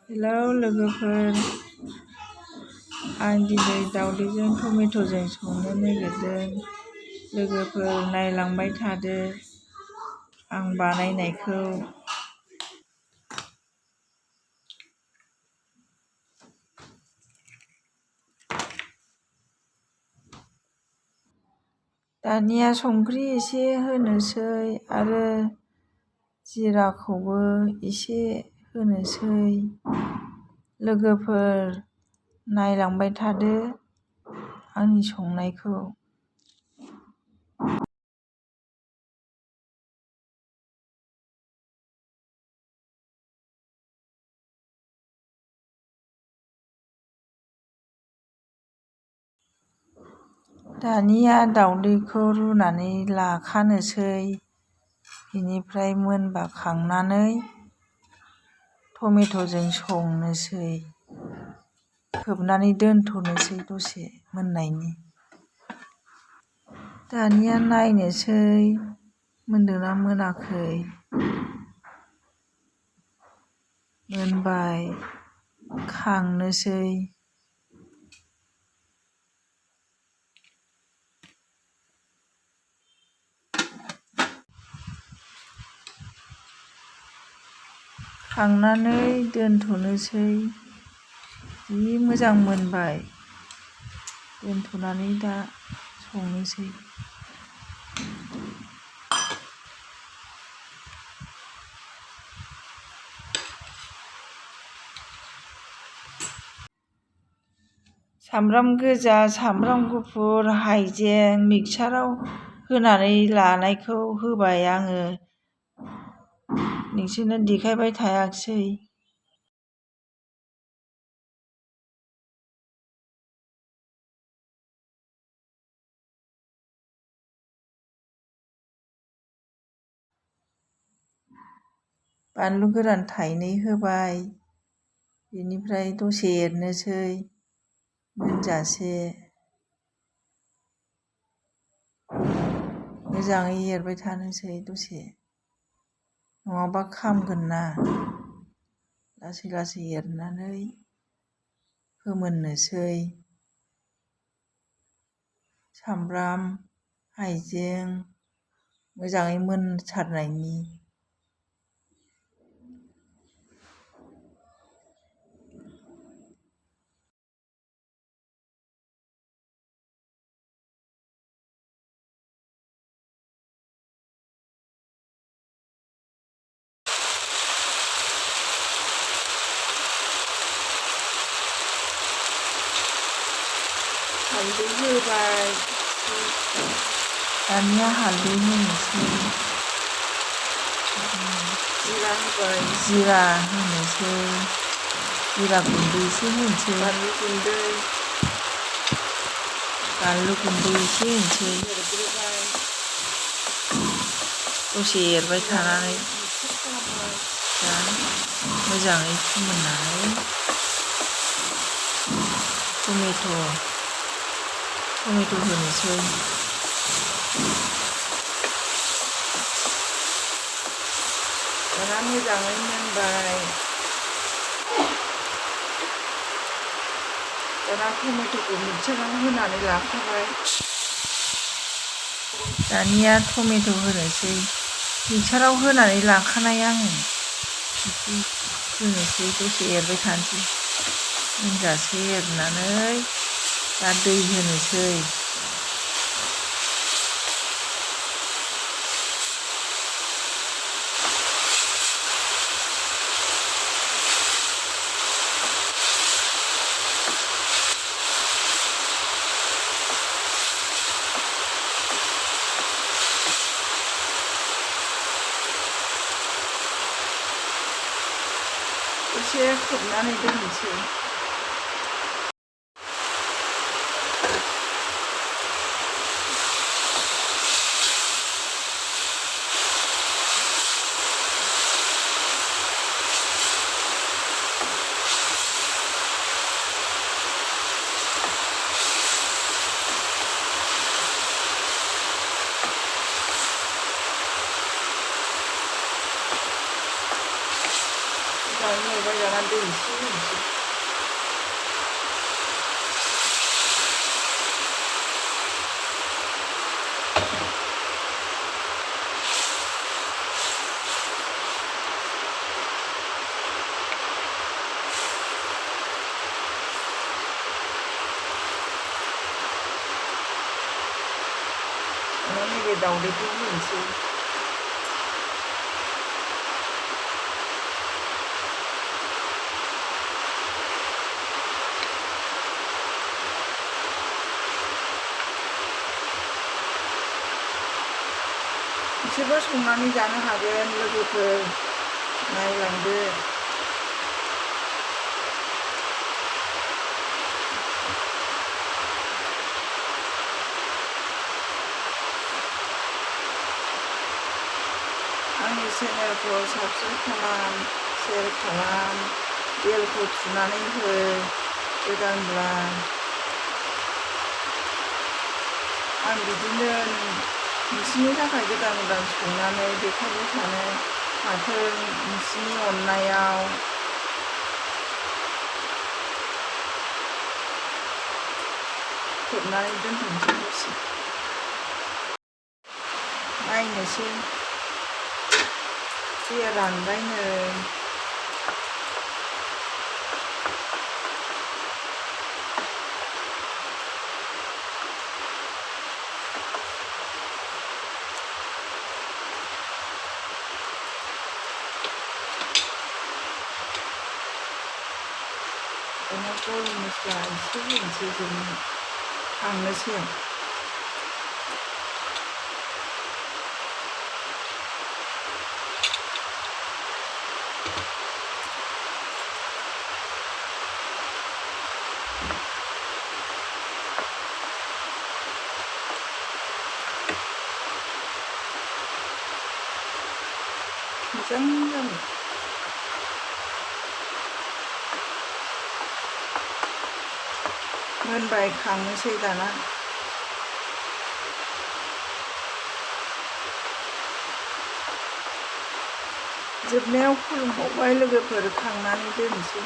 Hello लोगोफोर, आं दिनै दावदैजों टमेट'जों संनो नागिरदों। लोगोफोर नायलांबाय थादो आं बानायनायखौ। दानिया संख्रि एसे होनोसै आरो जिराखौबो एसे होनोसै। लोगोफोर नायलांबाय थादो आंनि संनायखौ। दानिया दावदैखौ रुनानै लाखानोसै, बेनिफ्राय मोनबा खांनानै टमेट'जों संनोसै। खोबनानै दोनथ'नोसै दसे मोननायनि। दानिया नायनोसै मोनदोंना मोनाखै। मोनबाय, खांनोसै। खांनानै दोनथ'नोसै। जि मोजां मोनबाय। दोनथ'नानै दा संनोसै। सामब्राम गोजा, सामब्राम गुफुर, हाइजें मिक्साराव होनानै लानायखौ होबाय आङो। नोंसोरनो देखायबाय थायाखिसै। बानलु गोरान थाइनै होबाय। बेनिफ्राय दसे एरनोसै मोनजासे। मोजाङै एरबाय थानोसै दसे, नङाबा खामगोन ना। लासै लासै एरनानै फोमोननोसै। सामब्राम, हाइजें मोजाङै मोनसारनायनि। हालदै होबाय। दानिया हालदै होनोसै। जिरा होबाय। जिरा होनोसै। जिरा गुन्दै एसे होनोसै। बानलु गुन्दै। बानलु गुन्दै एसे होनोसै। एरग्रोबाय। दसे एरबाय थानानै दा मोजाङै फोमोननानै टमेट' होनोसै। दाना मोजाङै मोनबाय। दाना टमेट'खौ मिक्साराव होनानै लाखाबाय। दानिया टमेट' होनोसै। मिक्साराव होनानै लाखानाय आङो। बिदि होनोसै दसे एरबाय थानोसै। मोनजासे एरनानै दा दै होनोसै। दसे खोबनानै दोननोसै। मोजाङै एवबाय दाना खमायनानै दै एसे होनोसै। नैबे दाउदैखौ होनोसै। बिसोरबो संनानै जानो हागोन लोगोफोर, नायलांदो। आंनि चेनेलखौ साबस्क्राइब खालाम, शेयार खालाम, बेलखौ थुनानै हो गोदानब्ला। आं बिदिनो नोंसिनि थाखाय गोदान गोदान संनानै देखायबाय थानो हाथों नोंसिनि अननायाव। खोबनानै दोनथ'नोसै दसे। नायनोसै दैया रानबायनो। दाना गरम मस्ला एसे होनोसै जोबनो खांनोसै। मोजां जाबाय। मोनबाय खांनोसै दाना। जोबनायाव खुलुमबावबाय लोगोफोर, खांनानै दोनसै।